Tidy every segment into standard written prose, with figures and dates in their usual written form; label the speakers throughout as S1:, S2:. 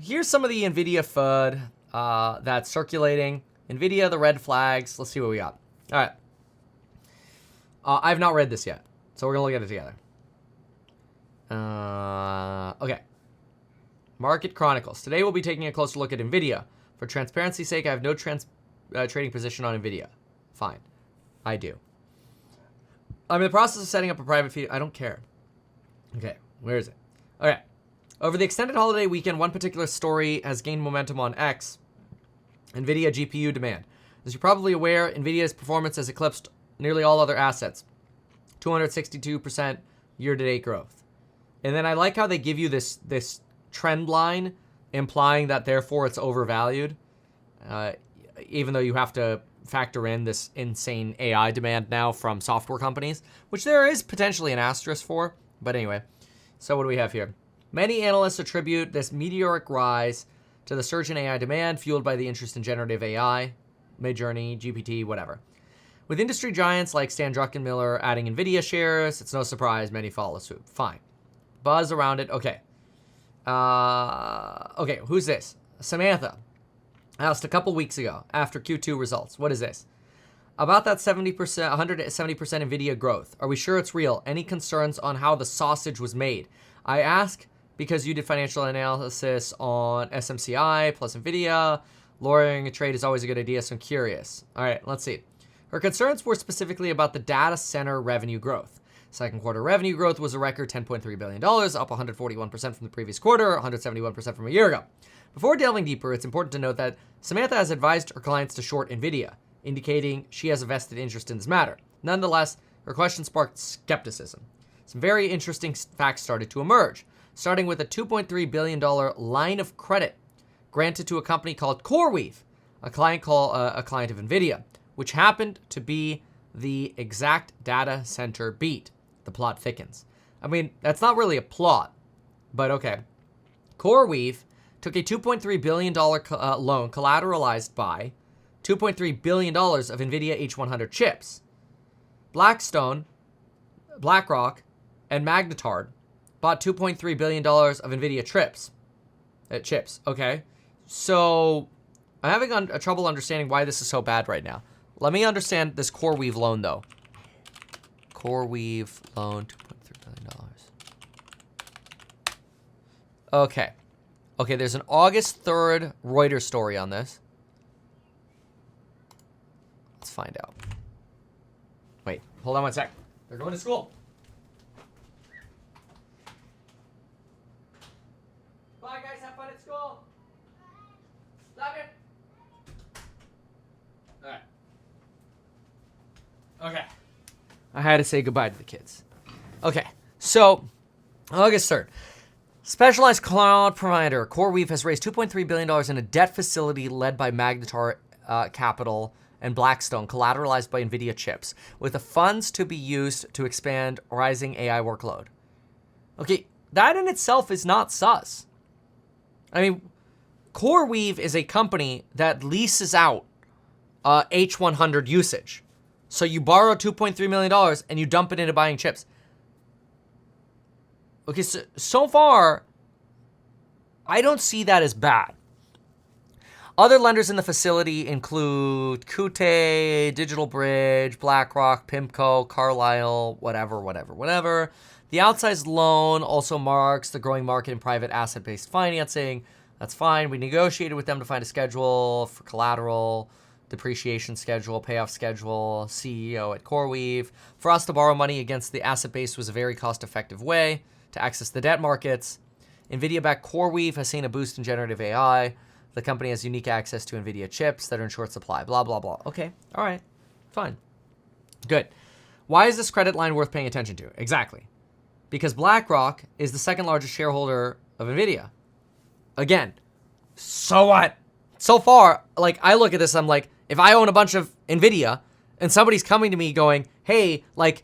S1: here's some of the Nvidia FUD that's circulating. Nvidia, the red flags. Let's see what we got. All right. I've not read this yet, so we're going to look at it together. Okay. Market Chronicles. Today we'll be taking a closer look at Nvidia. For transparency's sake, I have no trading position on Nvidia. Fine. I do. I'm in the process of setting up a private feed. I don't care. Okay. Where is it? Okay. Over the extended holiday weekend, one particular story has gained momentum on X. Nvidia GPU demand. As you're probably aware, Nvidia's performance has eclipsed nearly all other assets. 262% year-to-date growth. And then I like how they give you this trend line, implying that therefore it's overvalued, even though you have to factor in this insane AI demand now from software companies, which there is potentially an asterisk for. But anyway, so what do we have here? Many analysts attribute this meteoric rise to the surge in AI demand fueled by the interest in generative AI, Midjourney, GPT, whatever. With industry giants like Stan Druckenmiller adding Nvidia shares, it's no surprise many follow suit. Fine. Buzz around it. Okay. Okay, who's this? Samantha asked a couple weeks ago after Q2 results. What is this? About that 70%, 170% Nvidia growth. Are we sure it's real? Any concerns on how the sausage was made? I ask because you did financial analysis on SMCI plus Nvidia. Lowering a trade is always a good idea, so I'm curious. All right, let's see. Her concerns were specifically about the data center revenue growth. Second quarter revenue growth was a record $10.3 billion, up 141% from the previous quarter, 171% from a year ago. Before delving deeper, it's important to note that Samantha has advised her clients to short Nvidia, indicating she has a vested interest in this matter. Nonetheless, her question sparked skepticism. Some very interesting facts started to emerge, starting with a $2.3 billion line of credit granted to a company called CoreWeave, a client of Nvidia, which happened to be the exact data center beat. The plot thickens. I mean, that's not really a plot, but okay. CoreWeave took a $2.3 billion loan collateralized by $2.3 billion of NVIDIA H100 chips. Blackstone, BlackRock, and Magnitard bought $2.3 billion of NVIDIA chips. Okay. So I'm having trouble understanding why this is so bad right now. Let me understand this CoreWeave loan, though. CoreWeave loan, $2.3 billion. Okay. Okay, there's an August 3rd Reuters story on this. Let's find out. Wait, hold on one sec. They're going to school. Bye, guys. Have fun at school. Love it. All right. Okay. I had to say goodbye to the kids. Okay, so August 3rd. Specialized cloud provider CoreWeave has raised $2.3 billion in a debt facility led by Magnetar Capital and Blackstone, collateralized by NVIDIA chips, with the funds to be used to expand rising AI workload. Okay, that in itself is not sus. I mean, CoreWeave is a company that leases out H100 usage. So you borrow $2.3 million and you dump it into buying chips. Okay, so far, I don't see that as bad. Other lenders in the facility include Kute, Digital Bridge, BlackRock, PIMCO, Carlyle, whatever. The outsized loan also marks the growing market in private asset-based financing. That's fine. We negotiated with them to find a schedule for collateral, depreciation schedule, payoff schedule, CEO at CoreWeave. For us to borrow money against the asset base was a very cost-effective way to access the debt markets. NVIDIA-backed CoreWeave has seen a boost in generative AI. The company has unique access to NVIDIA chips that are in short supply, blah, blah, blah. Okay, all right, fine. Good. Why is this credit line worth paying attention to? Exactly. Because BlackRock is the second largest shareholder of NVIDIA. Again, so what? So far, like, I look at this, I'm like, if I own a bunch of NVIDIA and somebody's coming to me going, hey, like,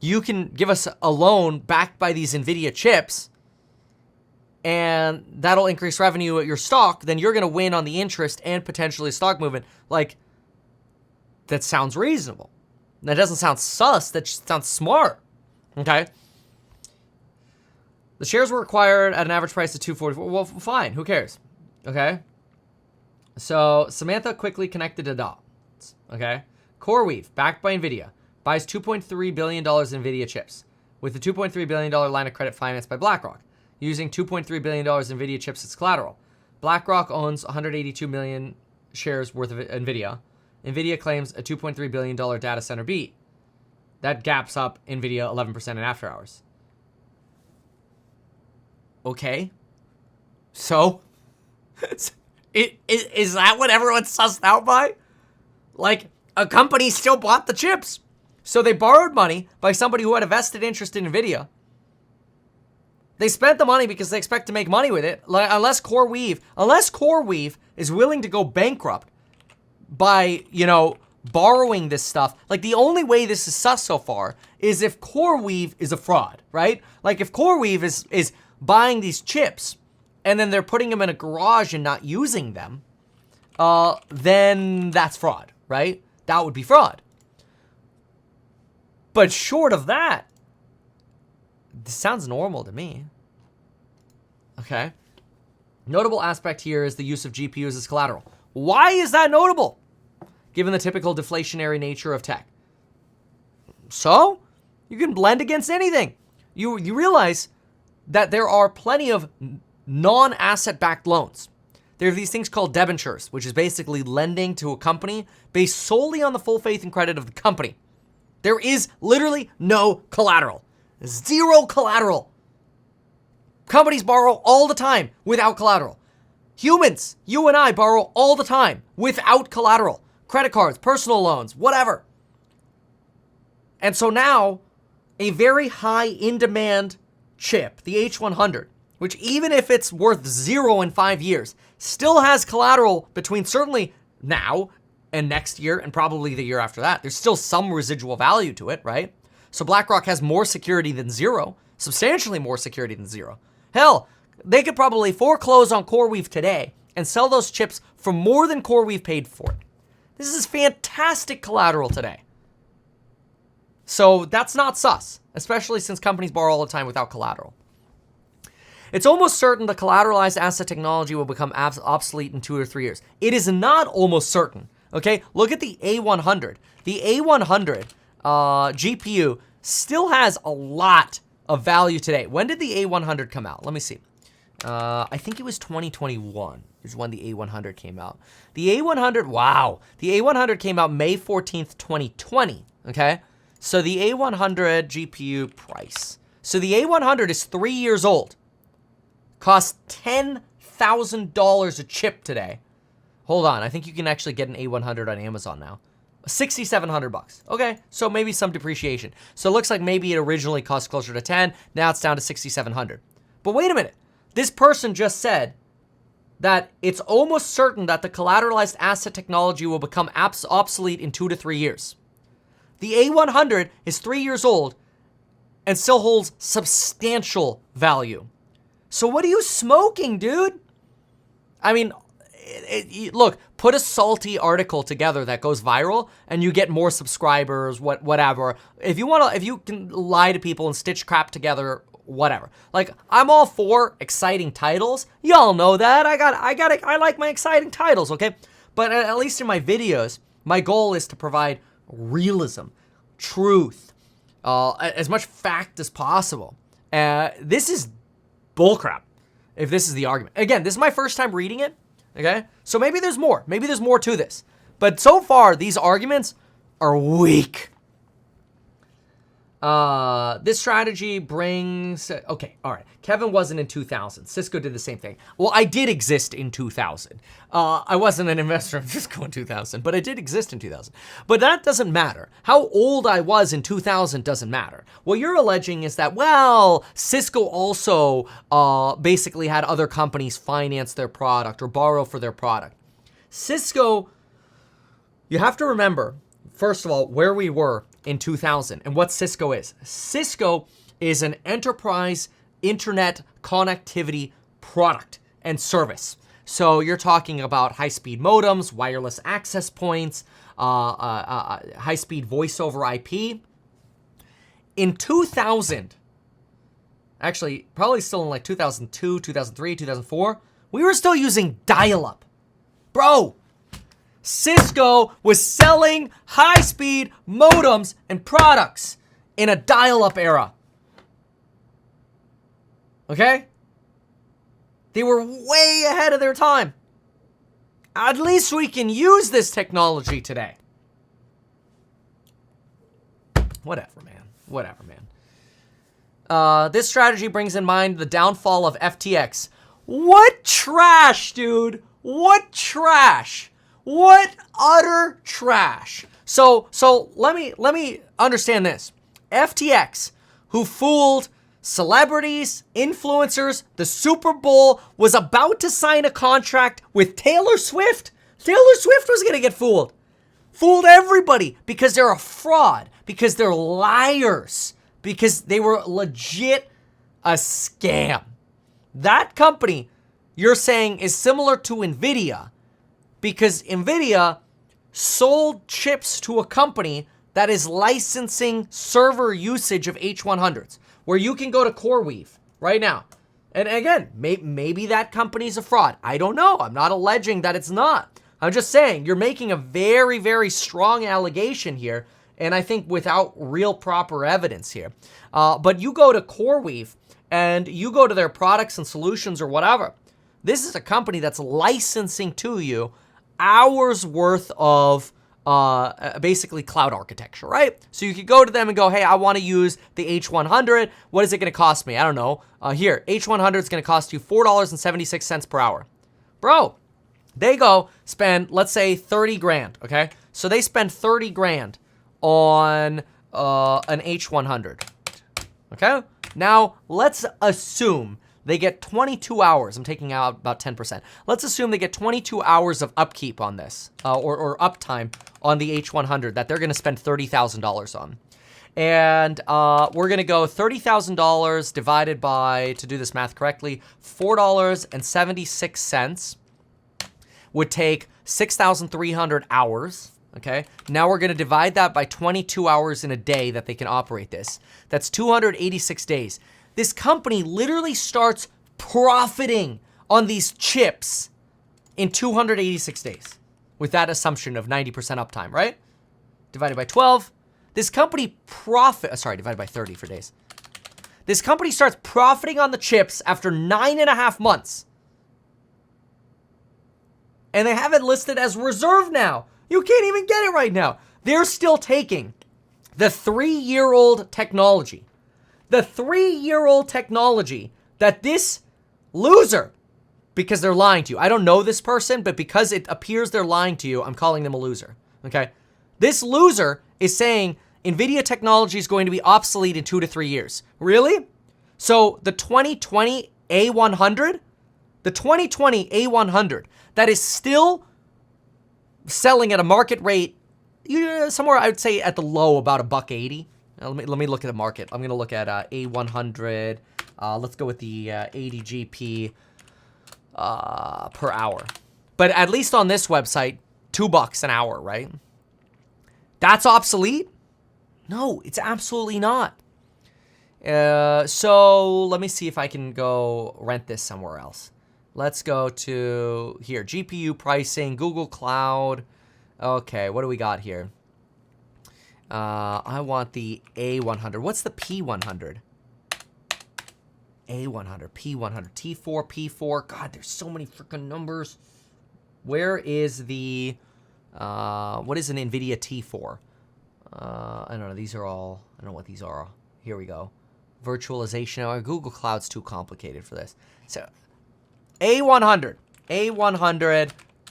S1: you can give us a loan backed by these NVIDIA chips and that'll increase revenue at your stock, then you're going to win on the interest and potentially stock movement. Like, that sounds reasonable. That doesn't sound sus. That just sounds smart. Okay? The shares were acquired at an average price of $244. Well, fine. Who cares? Okay. So Samantha quickly connected the dots. Okay. CoreWeave, backed by Nvidia, buys $2.3 billion in Nvidia chips with a $2.3 billion line of credit financed by BlackRock, using $2.3 billion Nvidia chips as collateral. BlackRock owns 182 million shares worth of Nvidia. Nvidia claims a $2.3 billion data center beat. That gaps up Nvidia 11% in after hours. Okay. So, is that what everyone's sussed out by? Like, a company still bought the chips. So they borrowed money by somebody who had a vested interest in Nvidia. They spent the money because they expect to make money with it. Like, unless CoreWeave is willing to go bankrupt by, borrowing this stuff. Like, the only way this is sus so far is if CoreWeave is a fraud, right? Like, if CoreWeave is buying these chips and then they're putting them in a garage and not using them, then that's fraud, right? That would be fraud. But short of that, this sounds normal to me. Okay. Notable aspect here is the use of GPUs as collateral. Why is that notable? Given the typical deflationary nature of tech. So, you can blend against anything. You realize that there are plenty of non-asset-backed loans. There are these things called debentures, which is basically lending to a company based solely on the full faith and credit of the company. There is literally no collateral. Zero collateral. Companies borrow all the time without collateral. Humans, you and I, borrow all the time without collateral. Credit cards, personal loans, whatever. And so now, a very high in-demand chip, the H100, which even if it's worth 0 in 5 years, still has collateral between certainly now and next year and probably the year after that. There's still some residual value to it, right? So BlackRock has more security than 0, substantially more security than 0. Hell, they could probably foreclose on CoreWeave today and sell those chips for more than CoreWeave paid for it. This is fantastic collateral today. So that's not sus, especially since companies borrow all the time without collateral. It's almost certain the collateralized asset technology will become obsolete in 2 or 3 years. It is not almost certain, okay? Look at the A100. The A100 GPU still has a lot of value today. When did the A100 come out? Let me see. I think it was 2021 is when the A100 came out. The A100, wow. The A100 came out May 14th, 2020, okay? So the A100 GPU price. So the A100 is 3 years old. Costs $10,000 a chip today. Hold on, I think you can actually get an A100 on Amazon now. $6,700. Okay, so maybe some depreciation. So it looks like maybe it originally cost closer to 10, now it's down to 6,700. But wait a minute. This person just said that it's almost certain that the collateralized asset technology will become obsolete in 2 to 3 years. The A100 is 3 years old and still holds substantial value. So what are you smoking, dude? I mean, look, put a salty article together that goes viral and you get more subscribers, whatever. If you can lie to people and stitch crap together, whatever. Like, I'm all for exciting titles. Y'all know that. I like my exciting titles, okay? But at least in my videos, my goal is to provide realism, truth, as much fact as possible. This is bullcrap, if this is the argument. Again, this is my first time reading it, okay? So maybe there's more. Maybe there's more to this. But so far, these arguments are weak. This strategy brings... Okay, all right. Kevin wasn't in 2000. Cisco did the same thing. Well, I did exist in 2000. I wasn't an investor in Cisco in 2000, but I did exist in 2000. But that doesn't matter. How old I was in 2000 doesn't matter. What you're alleging is that, well, Cisco also basically had other companies finance their product or borrow for their product. Cisco, you have to remember, first of all, where we were in 2000 and what Cisco is. Cisco is an enterprise internet connectivity product and service. So you're talking about high-speed modems, wireless access points, high-speed voice over IP. In 2000, actually, probably still in like 2002, 2003, 2004, we were still using dial-up. Bro, Cisco was selling high-speed modems and products in a dial-up era. Okay? They were way ahead of their time. At least we can use this technology today. Whatever, man. Whatever, man. This strategy brings in mind the downfall of FTX. What trash, dude? What trash? What utter trash? So let me understand this. FTX, who fooled celebrities, influencers, the Super Bowl, was about to sign a contract with Taylor Swift. Taylor Swift was going to get fooled. Fooled everybody because they're a fraud, because they're liars, because they were legit a scam. That company, you're saying, is similar to Nvidia because Nvidia sold chips to a company that is licensing server usage of H100s, where you can go to CoreWeave right now. And again, maybe that company's a fraud. I don't know. I'm not alleging that it's not. I'm just saying you're making a very, very strong allegation here, and I think without real proper evidence here. But you go to CoreWeave and you go to their products and solutions or whatever. This is a company that's licensing to you hours worth of basically cloud architecture, right? So you could go to them and go, hey, I want to use the H100. What is it going to cost me? I don't know. Here, H100 is going to cost you $4.76 per hour. Bro, they go spend, let's say, 30 grand, okay? So they spend 30 grand on an H100, okay? Now, let's assume they get 22 hours. I'm taking out about 10%. Let's assume they get 22 hours of upkeep on this, or uptime on the H100 that they're going to spend $30,000 on. And we're going to go $30,000 divided by, to do this math correctly, $4.76 would take 6,300 hours. Okay, now we're going to divide that by 22 hours in a day that they can operate this. That's 286 days. This company literally starts profiting on these chips in 286 days with that assumption of 90% uptime, right? Divided by 12. This company divided by 30 for days. This company starts profiting on the chips after 9.5 months. And they have it listed as reserve now. You can't even get it right now. They're still taking the 3-year-old technology. The 3-year-old technology that this loser, because they're lying to you. I don't know this person, but because it appears they're lying to you, I'm calling them a loser, okay? This loser is saying Nvidia technology is going to be obsolete in 2 to 3 years. Really? So the 2020 A100, that is still selling at a market rate, somewhere I would say at the low about $1.80. Let me look at the market. I'm gonna look at A100. Let's go with the 80 GP per hour. But at least on this website, $2 an hour, right? That's obsolete? No, it's absolutely not. So let me see if I can go rent this somewhere else. Let's go to here, GPU pricing, Google Cloud. Okay, what do we got here? I want the A100. What's the P100? A100, P100, T4, P4. God, there's so many freaking numbers. Where is the, what is an Nvidia T4? I don't know. These are all, I don't know what these are. Here we go. Virtualization. Oh, Google Cloud's too complicated for this. So, A100,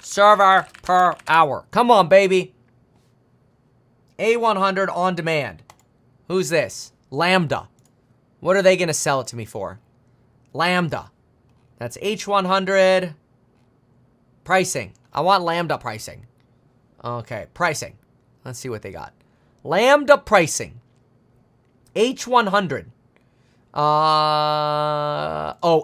S1: server per hour. Come on, baby. A100 on demand. Who's this? Lambda. What are they going to sell it to me for? Lambda. That's H100 pricing. I want Lambda pricing. Okay, pricing. Let's see what they got. Lambda pricing. H100.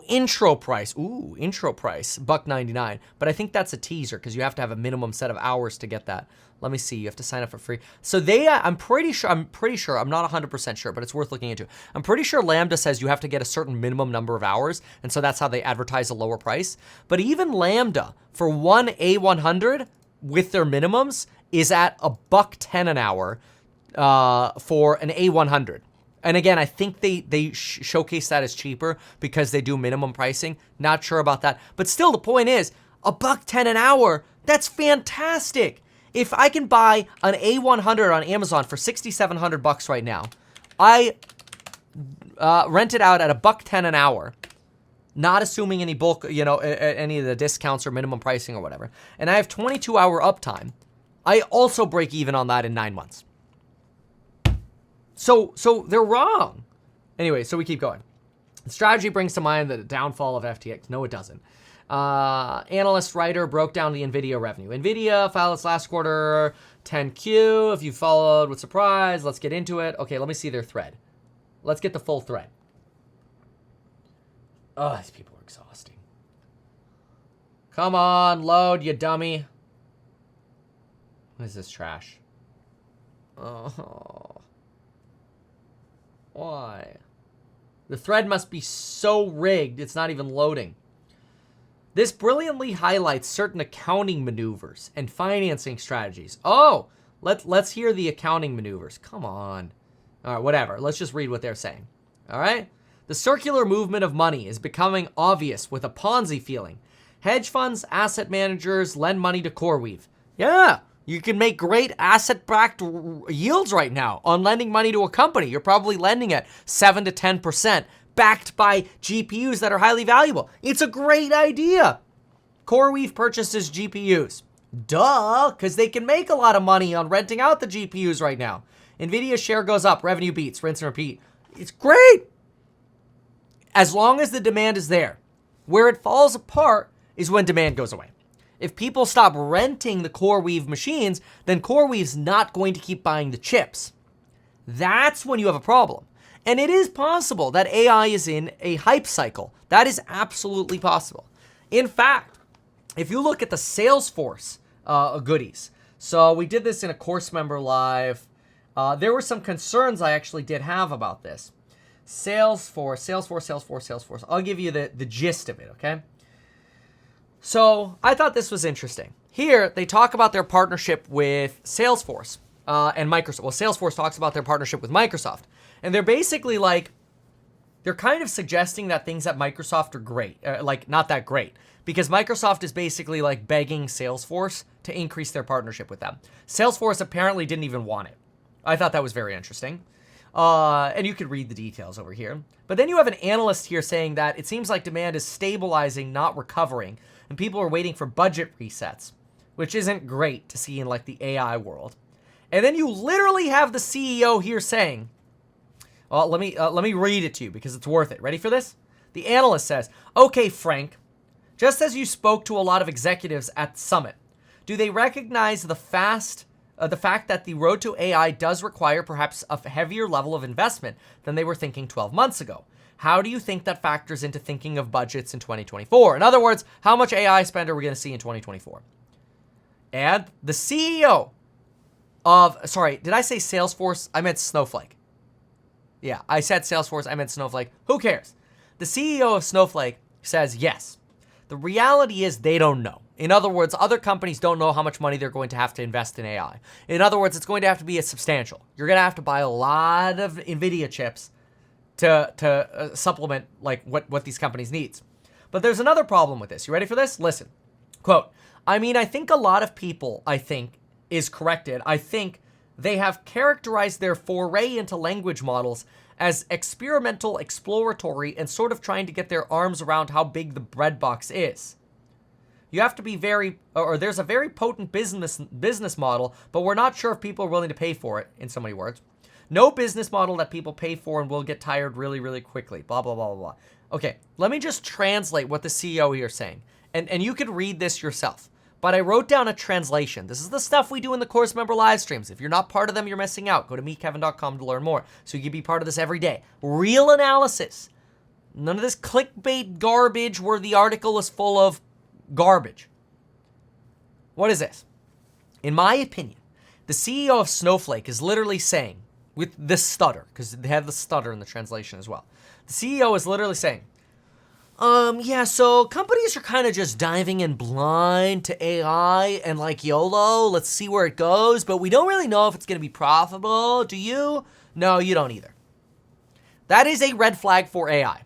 S1: Intro price. Ooh, intro price, $1.99. But I think that's a teaser because you have to have a minimum set of hours to get that. Let me see. You have to sign up for free. So I'm pretty sure, I'm not 100% sure, but it's worth looking into. I'm pretty sure Lambda says you have to get a certain minimum number of hours, and so that's how they advertise a lower price. But even Lambda, for one A100 with their minimums, is at $1.10 an hour for an A100. And again, I think they showcase that as cheaper because they do minimum pricing. Not sure about that. But still, the point is, $1.10 an hour, that's fantastic. If I can buy an A100 on Amazon for $6,700 right now, I rent it out at $1.10 an hour, not assuming any bulk, any of the discounts or minimum pricing or whatever, and I have 22-hour uptime, I also break even on that in 9 months. So they're wrong. Anyway, so we keep going. The strategy brings to mind the downfall of FTX. No, it doesn't. Analyst writer broke down the Nvidia revenue. Nvidia filed its last quarter 10Q. If you followed with surprise, let's get into it. Okay, let me see their thread. Let's get the full thread. Oh, these people are exhausting. Come on, load, you dummy. What is this trash? Oh. Why? The thread must be so rigged, it's not even loading. This brilliantly highlights certain accounting maneuvers and financing strategies. Oh, let's hear the accounting maneuvers. Come on. All right, whatever. Let's just read what they're saying. All right? The circular movement of money is becoming obvious with a Ponzi feeling. Hedge funds, asset managers lend money to CoreWeave. Yeah, you can make great asset-backed yields right now on lending money to a company. You're probably lending at 7 to 10%. Backed by GPUs that are highly valuable. It's a great idea. CoreWeave purchases GPUs. Duh, because they can make a lot of money on renting out the GPUs right now. Nvidia's share goes up, revenue beats, rinse and repeat. It's great. As long as the demand is there. Where it falls apart is when demand goes away. If people stop renting the CoreWeave machines, then CoreWeave's not going to keep buying the chips. That's when you have a problem. And it is possible that AI is in a hype cycle. That is absolutely possible. In fact, if you look at the Salesforce goodies, so we did this in a course member live. There were some concerns I actually did have about this. Salesforce. I'll give you the gist of it, okay? So I thought this was interesting. Here, they talk about their partnership with Salesforce and Microsoft. Well, Salesforce talks about their partnership with Microsoft. And they're basically they're kind of suggesting that things at Microsoft are great, not that great. Because Microsoft is basically begging Salesforce to increase their partnership with them. Salesforce apparently didn't even want it. I thought that was very interesting. And you could read the details over here. But then you have an analyst here saying that it seems like demand is stabilizing, not recovering. And people are waiting for budget resets, which isn't great to see in the AI world. And then you literally have the CEO here saying, well, let me read it to you because it's worth it. Ready for this? The analyst says, okay, Frank, just as you spoke to a lot of executives at the summit, do they recognize the fact that the road to AI does require perhaps a heavier level of investment than they were thinking 12 months ago? How do you think that factors into thinking of budgets in 2024? In other words, how much AI spend are we going to see in 2024? And the CEO of, sorry, did I say Salesforce? I meant Snowflake. Yeah, I said Salesforce, I meant Snowflake. Who cares? The CEO of Snowflake says yes. The reality is they don't know. In other words, other companies don't know how much money they're going to have to invest in AI. In other words, it's going to have to be substantial. You're going to have to buy a lot of Nvidia chips to supplement what these companies needs. But there's another problem with this. You ready for this? Listen. Quote, I think a lot of people, is corrected. I think they have characterized their foray into language models as experimental, exploratory, and sort of trying to get their arms around how big the breadbox is. You have to be there's a very potent business model, but we're not sure if people are willing to pay for it, in so many words. No business model that people pay for and will get tired really, really quickly, blah, blah, blah, blah, blah. Okay, let me just translate what the CEO here is saying. And you could read this yourself. but I wrote down a translation. This is the stuff we do in the course member live streams. If you're not part of them, you're missing out. Go to meetkevin.com to learn more so you can be part of this every day. Real analysis. None of this clickbait garbage where the article is full of garbage. What is this? In my opinion, the CEO of Snowflake is literally saying, with this stutter, because they have the stutter in the translation as well. The CEO is literally saying, yeah, so companies are kind of just diving in blind to AI and like YOLO, let's see where it goes, but we don't really know if it's going to be profitable. Do you? No, you don't either. That is a red flag for AI,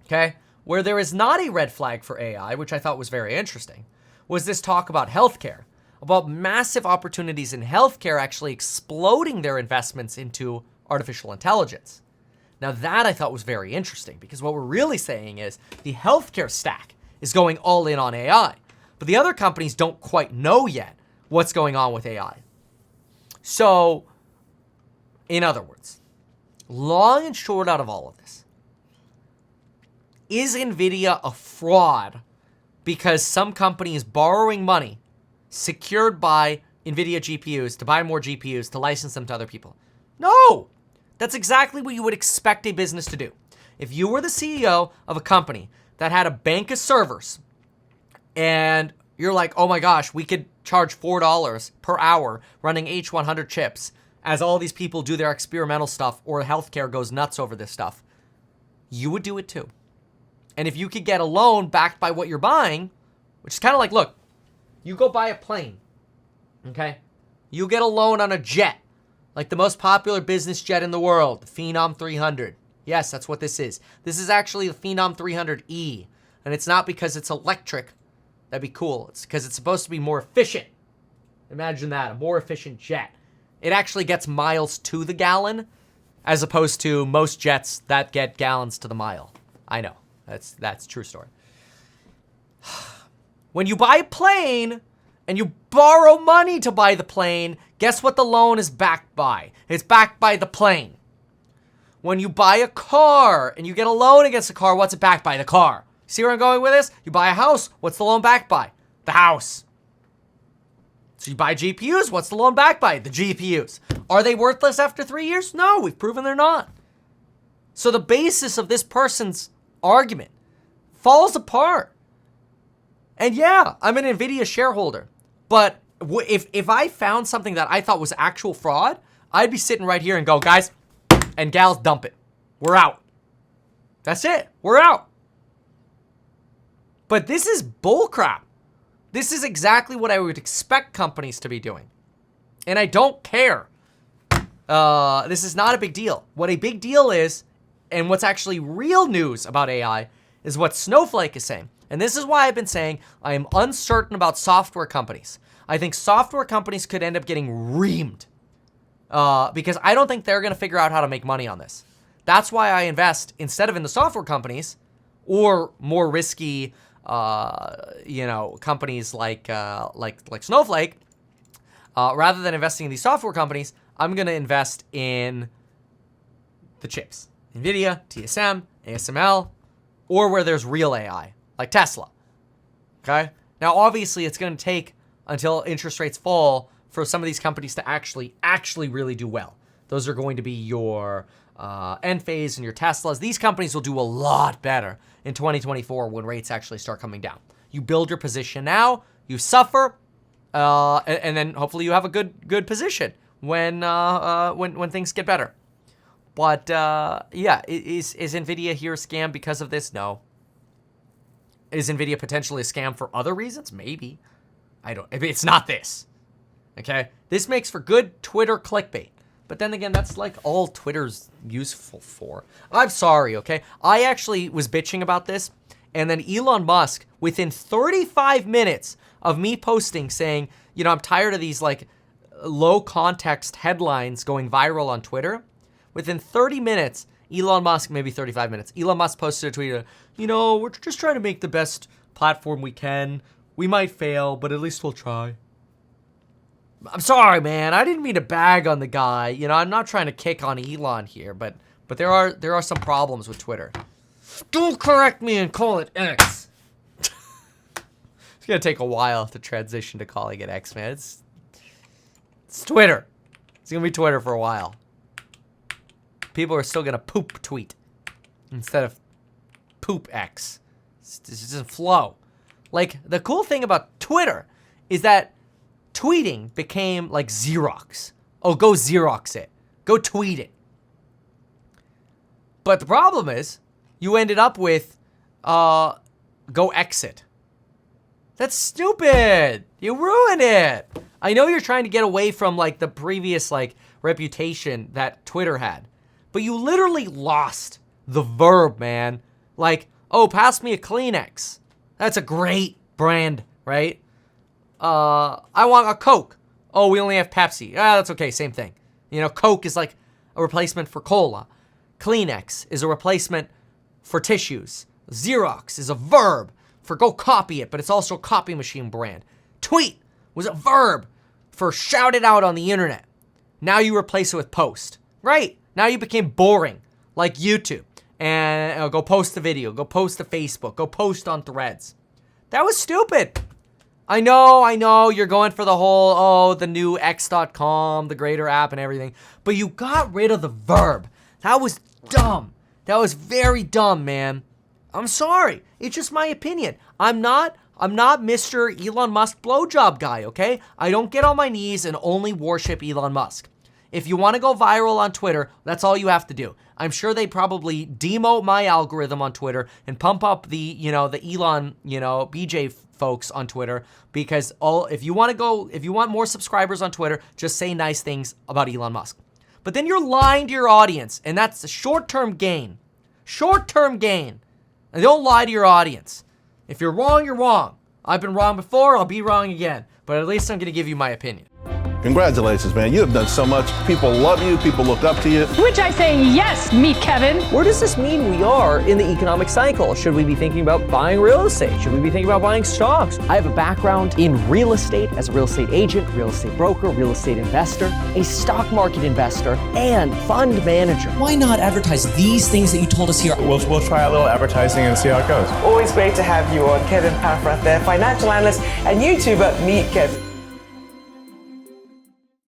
S1: okay? Where there is not a red flag for AI, which I thought was very interesting, was this talk about healthcare, about massive opportunities in healthcare actually exploding their investments into artificial intelligence. Now that I thought was very interesting because what we're really saying is the healthcare stack is going all in on AI, but the other companies don't quite know yet what's going on with AI. So, in other words, long and short out of all of this, is Nvidia a fraud because some company is borrowing money secured by Nvidia GPUs to buy more GPUs to license them to other people? No! That's exactly what you would expect a business to do. If you were the CEO of a company that had a bank of servers and you're like, oh my gosh, we could charge $4 per hour running H100 chips as all these people do their experimental stuff or healthcare goes nuts over this stuff, you would do it too. And if you could get a loan backed by what you're buying, which is kind of like, look, you go buy a plane, okay? You get a loan on a jet. Like the most popular business jet in the world, the Phenom 300. Yes, that's what this is. This is actually the Phenom 300E. And it's not because it's electric. That'd be cool. It's because it's supposed to be more efficient. Imagine that, a more efficient jet. It actually gets miles to the gallon as opposed to most jets that get gallons to the mile. I know, that's a true story. When you buy a plane and you borrow money to buy the plane, guess what the loan is backed by? It's backed by the plane. When you buy a car and you get a loan against the car, what's it backed by? The car. See where I'm going with this? You buy a house, what's the loan backed by? The house. So you buy GPUs, what's the loan backed by? The GPUs. Are they worthless after 3 years? No, we've proven they're not. So the basis of this person's argument falls apart. And yeah, I'm an Nvidia shareholder, but if I found something that I thought was actual fraud, I'd be sitting right here and go, guys and gals, dump it. We're out. That's it. We're out. But this is bullcrap. This is exactly what I would expect companies to be doing. And I don't care. This is not a big deal. What a big deal is, and what's actually real news about AI, is what Snowflake is saying. And this is why I've been saying I am uncertain about software companies. I think software companies could end up getting reamed because I don't think they're going to figure out how to make money on this. That's why I invest instead of in the software companies or more risky, companies like Snowflake. Rather than investing in these software companies, I'm going to invest in the chips, Nvidia, TSM, ASML, or where there's real AI. Like Tesla, okay? Now, obviously, it's going to take until interest rates fall for some of these companies to actually really do well. Those are going to be your Enphase and your Teslas. These companies will do a lot better in 2024 when rates actually start coming down. You build your position now, you suffer, and then hopefully you have a good position when things get better. But yeah, is Nvidia here a scam because of this? No. Is Nvidia potentially a scam for other reasons? Maybe. It's not this. Okay? This makes for good Twitter clickbait. But then again, that's like all Twitter's useful for. I'm sorry, okay? I actually was bitching about this, and then Elon Musk, within 35 minutes of me posting saying, I'm tired of these like low context headlines going viral on Twitter, within 30 minutes, Elon Musk, maybe 35 minutes, Elon Musk posted a tweet, we're just trying to make the best platform we can. We might fail, but at least we'll try. I'm sorry, man. I didn't mean to bag on the guy. I'm not trying to kick on Elon here, but there are some problems with Twitter. Don't correct me and call it X. It's gonna take a while to transition to calling it X, man. It's Twitter. It's gonna be Twitter for a while. People are still gonna poop tweet instead of poop X. It doesn't flow. Like, the cool thing about Twitter is that tweeting became like Xerox. Oh, go Xerox it. Go tweet it. But the problem is, you ended up with, go exit. That's stupid. You ruined it. I know you're trying to get away from, like, the previous, like, reputation that Twitter had. But you literally lost the verb, man. Like, oh, pass me a Kleenex. That's a great brand, right? I want a Coke. Oh, we only have Pepsi. Ah, that's okay, same thing. You know, Coke is like a replacement for cola. Kleenex is a replacement for tissues. Xerox is a verb for go copy it, but it's also a copy machine brand. Tweet was a verb for shout it out on the internet. Now you replace it with post. Right. Now you became boring, like YouTube. And go post the video, go post to Facebook, go post on Threads. That was stupid. I know, you're going for the whole, the new X.com, the greater app and everything. But you got rid of the verb. That was dumb. That was very dumb, man. I'm sorry. It's just my opinion. I'm not Mr. Elon Musk blowjob guy, okay? I don't get on my knees and only worship Elon Musk. If you want to go viral on Twitter, that's all you have to do. I'm sure they probably demote my algorithm on Twitter and pump up the Elon, BJ folks on Twitter, because if you want more subscribers on Twitter, just say nice things about Elon Musk. But then you're lying to your audience, and that's a short-term gain. Short-term gain. And don't lie to your audience. If you're wrong, you're wrong. I've been wrong before, I'll be wrong again. But at least I'm going to give you my opinion.
S2: Congratulations, man. You have done so much. People love you. People look up to you.
S3: Which I say yes, meet Kevin.
S4: Where does this mean we are in the economic cycle? Should we be thinking about buying real estate? Should we be thinking about buying stocks? I have a background in real estate as a real estate agent, real estate broker, real estate investor, a stock market investor, and fund manager.
S5: Why not advertise these things that you told us here?
S2: We'll try a little advertising and see how it goes.
S6: Always great to have you on. Kevin Paffrath there, financial analyst and YouTuber. Meet Kevin.